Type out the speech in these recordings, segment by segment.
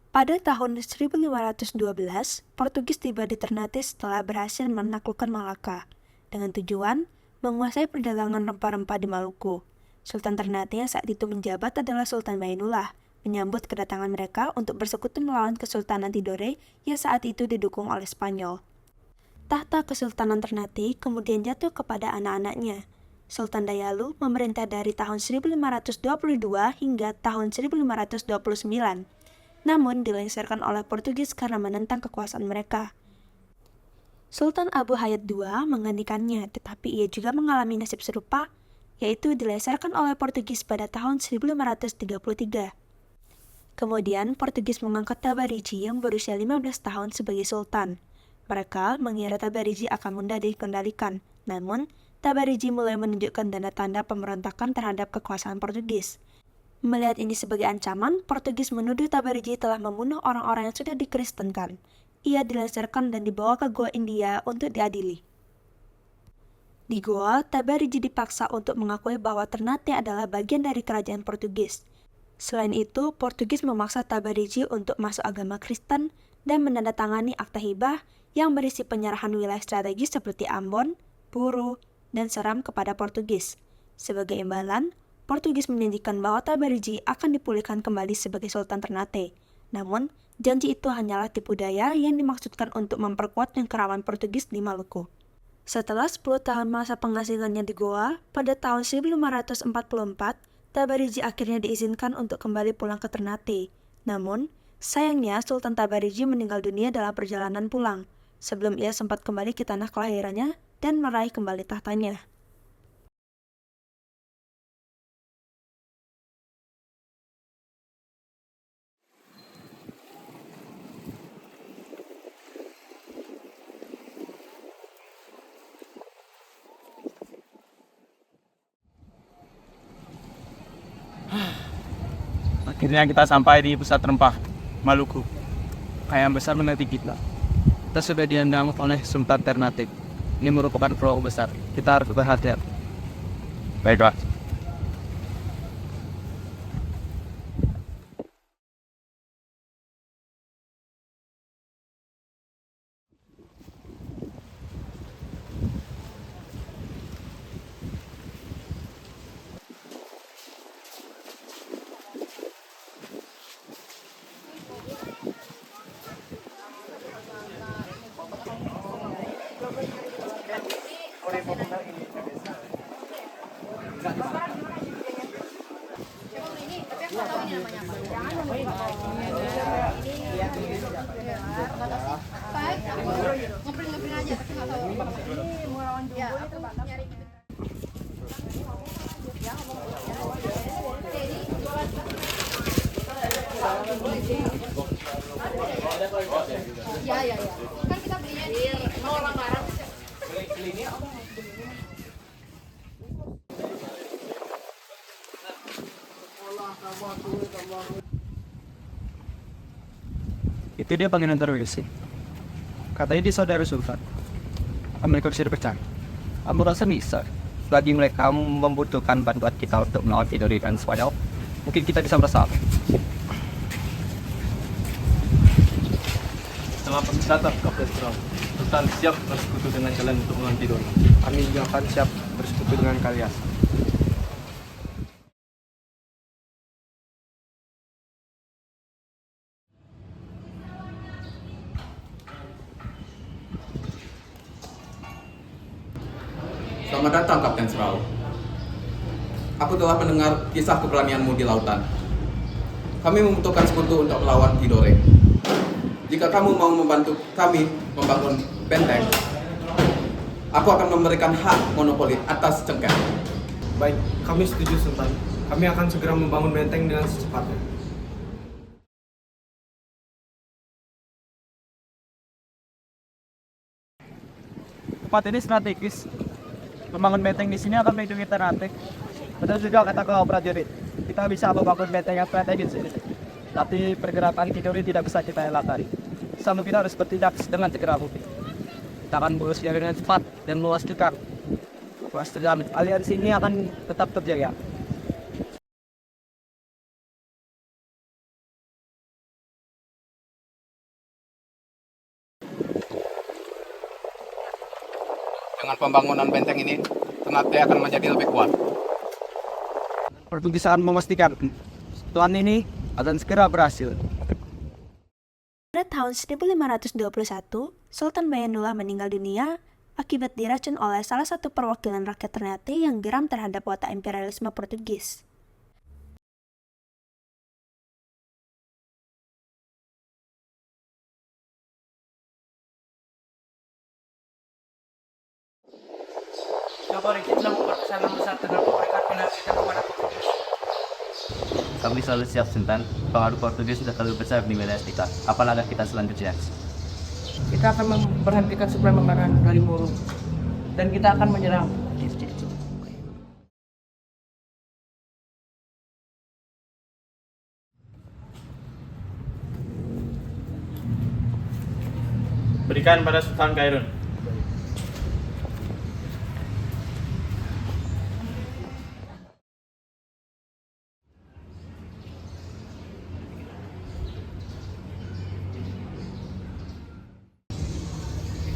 Pada tahun 1512, Portugis tiba di Ternate setelah berhasil menaklukkan Malaka, dengan tujuan menguasai perdagangan rempah-rempah di Maluku. Sultan Ternate yang saat itu menjabat adalah Sultan Mainullah, menyambut kedatangan mereka untuk bersekutu melawan Kesultanan Tidore yang saat itu didukung oleh Spanyol. Tahta Kesultanan Ternate kemudian jatuh kepada anak-anaknya. Sultan Dayalu memerintah dari tahun 1522 hingga tahun 1529, namun dilengsarkan oleh Portugis karena menentang kekuasaan mereka. Sultan Abu Hayat II menggantikannya, tetapi ia juga mengalami nasib serupa, yaitu dilengsarkan oleh Portugis pada tahun 1533. Kemudian, Portugis mengangkat Tabarigi yang berusia 15 tahun sebagai sultan. Mereka mengira Tabarigi akan mudah dikendalikan, namun Tabarigi mulai menunjukkan tanda-tanda pemberontakan terhadap kekuasaan Portugis. Melihat ini sebagai ancaman, Portugis menuduh Tabarigi telah membunuh orang-orang yang sudah dikristenkan. Ia dilengsarkan dan dibawa ke Goa India untuk diadili. Di Goa, Tabarigi dipaksa untuk mengakui bahwa Ternate adalah bagian dari kerajaan Portugis. Selain itu, Portugis memaksa Tabarigi untuk masuk agama Kristen dan menandatangani akta hibah yang berisi penyerahan wilayah strategis seperti Ambon, Puru, dan Seram kepada Portugis. Sebagai imbalan, Portugis menjanjikan bahwa Tabarigi akan dipulihkan kembali sebagai Sultan Ternate. Namun, janji itu hanyalah tipu daya yang dimaksudkan untuk memperkuat cengkeraman Portugis di Maluku. Setelah 10 tahun masa pengasihannya di Goa, pada tahun 1544, Tabarigi akhirnya diizinkan untuk kembali pulang ke Ternate. Namun, sayangnya Sultan Tabarigi meninggal dunia dalam perjalanan pulang, sebelum ia sempat kembali ke tanah kelahirannya dan meraih kembali tahtanya. Akhirnya kita sampai di pusat rempah Maluku. Ayam besar menanti kita. Kita sudah diundang oleh Sultan Ternate. Ini merupakan pulau besar. Kita harus berhati-hati. Baiklah. Ya. Kan kita belinya di orang barang. Itu dia Pangeran Terwesi. Katanya dia saudara Sultan. Mereka bisa dipercaya. Aku rasa bisa. Bagi mereka membutuhkan bantuan kita untuk melawan Tidore dan Spanyol, mungkin kita bisa bersama. Setelah datang Kapten Seram, Sultan siap bersekutu dengan jalan untuk melawan Tidore. Kami juga akan siap bersekutu dengan kalian. Selamat datang, Kapten Serau. Aku telah mendengar kisah keberanianmu di lautan. Kami membutuhkan sekutu untuk melawan Tidore. Jika kamu mau membantu kami membangun benteng, aku akan memberikan hak monopoli atas cengkeh. Baik, kami setuju Sultan. Kami akan segera membangun benteng dengan secepatnya. Tempat ini strategis. Membangun benteng di sini akan melindungi Ternate. Betul juga kata kau prajurit. Kita bisa membangun benteng yang strategis ini. Tapi pergerakan Tidore tidak bisa kita elakkan. Sama kita harus bertindak dengan segera mungkin. Kita akan berusaha dengan cepat dan luas juga. Luas terjamin. Aliansi ini akan tetap terjaga. Dengan pembangunan benteng ini, Ternate akan menjadi lebih kuat. Portugis akan memastikan Tuan ini akan segera berhasil. Pada tahun 1521, Sultan Bayyandullah meninggal dunia akibat diracun oleh salah satu perwakilan rakyat Ternate yang geram terhadap watak imperialisme Portugis. Kami selalu siap, Sultan. Pengaruh Portugis sudah terlalu besar di wilayah kita. Apa langkah kita selanjutnya? Kita akan memberhentikan suplemen dari Moro dan kita akan menyerang. Berikan pada Sultan Kairun.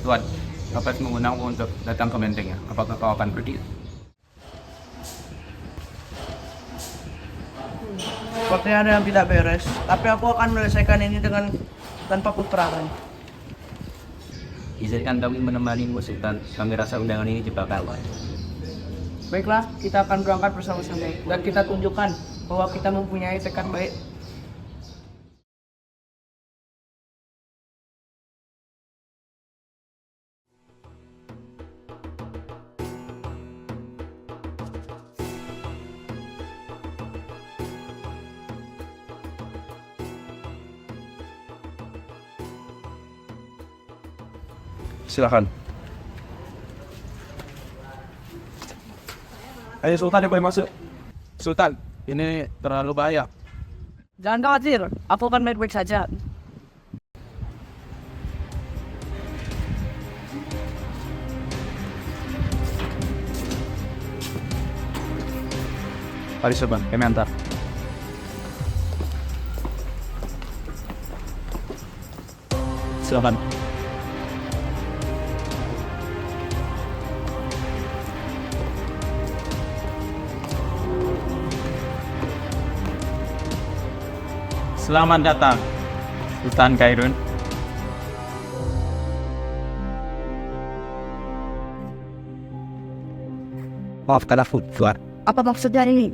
Tuan, Kapes mengundangmu untuk datang ke bentengnya. Apakah kau akan pergi? Sepertinya ada yang tidak beres, tapi aku akan menyelesaikan ini tanpa peperangan. Izinkan kami menemanimu, Sultan. Kami rasa undangan ini juga kalah. Baiklah, kita akan berangkat bersama-sama dan kita tunjukkan bahwa kita mempunyai tekad baik. Silakan. Ayo Sultan, boleh masuk. Sultan, ini terlalu bahaya. Jangan khawatir, aku akan baik-baik saja. Mari Sultan, kami antar. Silakan. Selamat datang, Sultan Kairun. Maafkan aku, Tuan. Apa maksudnya ini?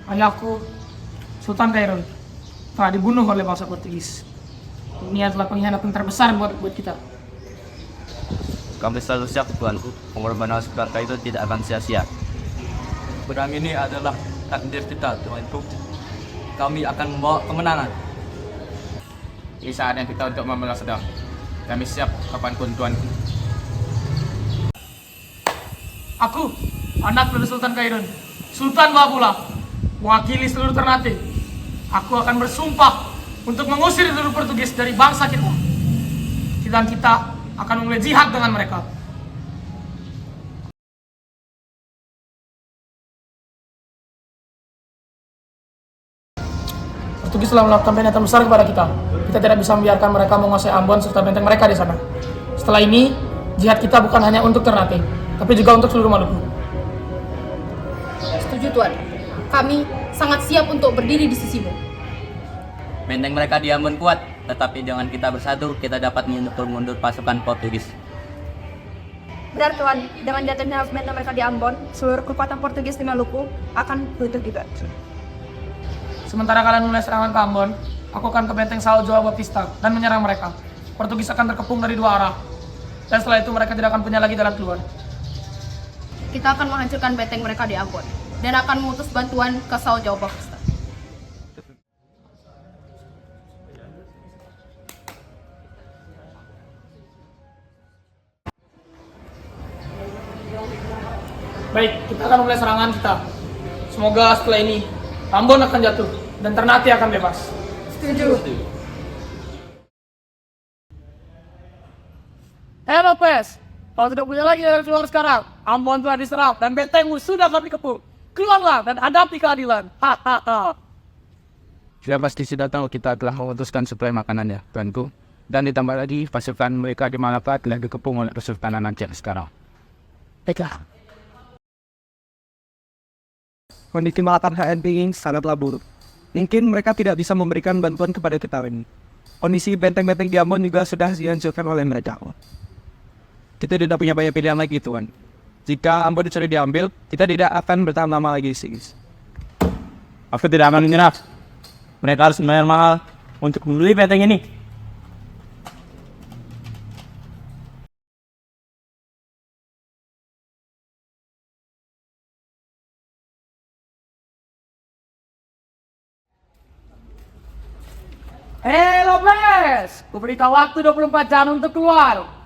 Ayahku, Sultan Kairun, telah dibunuh oleh bangsa Portugis. Ini adalah pengkhianatan terbesar buat kita. Kami selalu siap, Tuanku. Pengorbanan Sultan Kairun tidak akan sia-sia. Perang ini adalah takdir kita, Tuanku. Kami akan membawa kemenangan. Ini saatnya kita untuk membalas dendam. Kami siap kapanpun, Tuanku. Aku, anak dari Sultan Kairun, Sultan Babula, mewakili seluruh Ternate. Aku akan bersumpah untuk mengusir seluruh Portugis dari bangsa kita. Dan kita akan memulai jihad dengan mereka. Portugis telah melakukan penyerangan besar kepada kita. Kita tidak bisa membiarkan mereka menguasai Ambon serta benteng mereka di sana. Setelah ini, jihad kita bukan hanya untuk Ternate, tapi juga untuk seluruh Maluku. Setuju Tuan. Kami sangat siap untuk berdiri di sisimu. Benteng mereka di Ambon kuat, tetapi dengan kita bersatu, kita dapat mundur pasukan Portugis. Benar Tuan, dengan jatuhnya benteng mereka di Ambon, seluruh kekuatan Portugis di Maluku akan runtuh juga. Sementara kalian mulai serangan ke Ambon, aku akan ke benteng Sao Joao Baptista dan menyerang mereka. Portugis akan terkepung dari dua arah. Dan setelah itu mereka tidak akan punya lagi jalan keluar. Kita akan menghancurkan benteng mereka di Ambon dan akan mengutus bantuan ke Sao Jawa Pakistan. Baik, kita akan mulai serangan kita. Semoga setelah ini Ambon akan jatuh dan Ternate akan bebas. Setuju. Halo Pes, kalau tidak punya lagi jalan keluar sekarang, Ambon telah diserang dan bentengmu sudah kami kepung. Keluarlah dan hadapi keadilan. Hahaha. Sudah pasti sudah tahu kita telah memutuskan suplai makanannya, tuanku. Dan ditambah lagi pasukan mereka di Malaka telah dikepung oleh pasukan Aceh sekarang. Baiklah. Kondisi Malaka HNP ini sangatlah buruk. Mungkin mereka tidak bisa memberikan bantuan kepada kita ini. Kondisi benteng-benteng di Ambon juga sudah dihancurkan oleh mereka. Kita tidak punya banyak pilihan lagi, Tuan. Jika Ambon sudah diambil, kita tidak akan bertahan lama lagi, Sis. Aku tidak akan menyerah. Mereka harus membayar mahal untuk membeli benteng ini. Hei Lopez, kuberikan waktu 24 jam untuk keluar.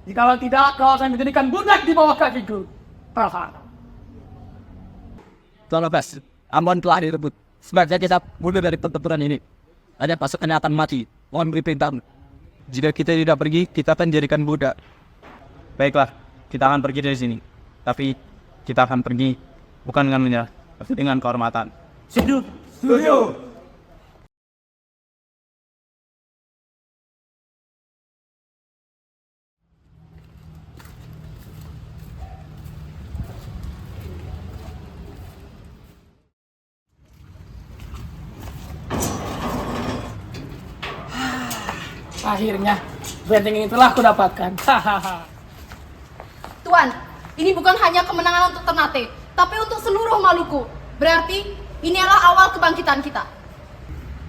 Jikalau tidak, kau akan dijadikan budak di bawah kakiku. Haha. Tuan Lopez, Ambon telah direbut. Sebaiknya kita mundur dari pertempuran ini. Ada pasukan yang akan mati. Mohon beri perintah. Jika kita tidak pergi, kita akan jadikan budak. Baiklah, kita akan pergi dari sini. Tapi kita akan pergi bukan dengan menyerah, tapi dengan kehormatan. Setuju. Akhirnya, benteng ini telah kudapatkan. Hahaha. Tuan, ini bukan hanya kemenangan untuk Ternate, tapi untuk seluruh Maluku. Berarti ini adalah awal kebangkitan kita.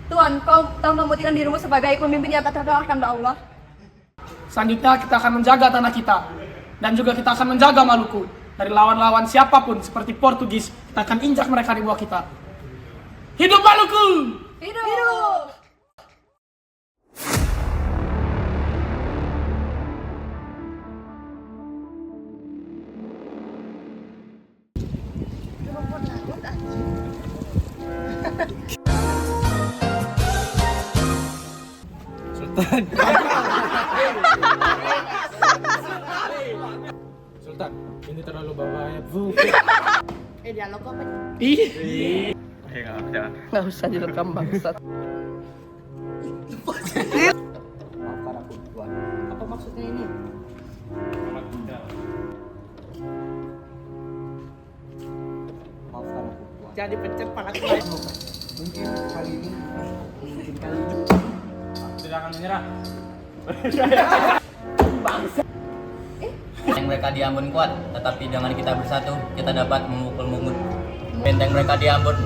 Tuan, kau tahu membuktikan dirimu sebagai pemimpin yang terdoakan oleh Allah. Selanjutnya kita akan menjaga tanah kita. Dan juga kita akan menjaga Maluku. Dari lawan-lawan siapapun seperti Portugis, kita akan injak mereka di bawah kita. Hidup Maluku! Hidup! Sultan, ini terlalu berbahaya, Bu. Dialog apa nih? Ih, Nggak usah direkam bangsat. Apa maksudnya ini? jadi pencet pala Tidak akan menyerah. Benteng mereka di Ambon kuat, tetapi dengan kita bersatu, kita dapat memukul mungut. Benteng mereka di Ambon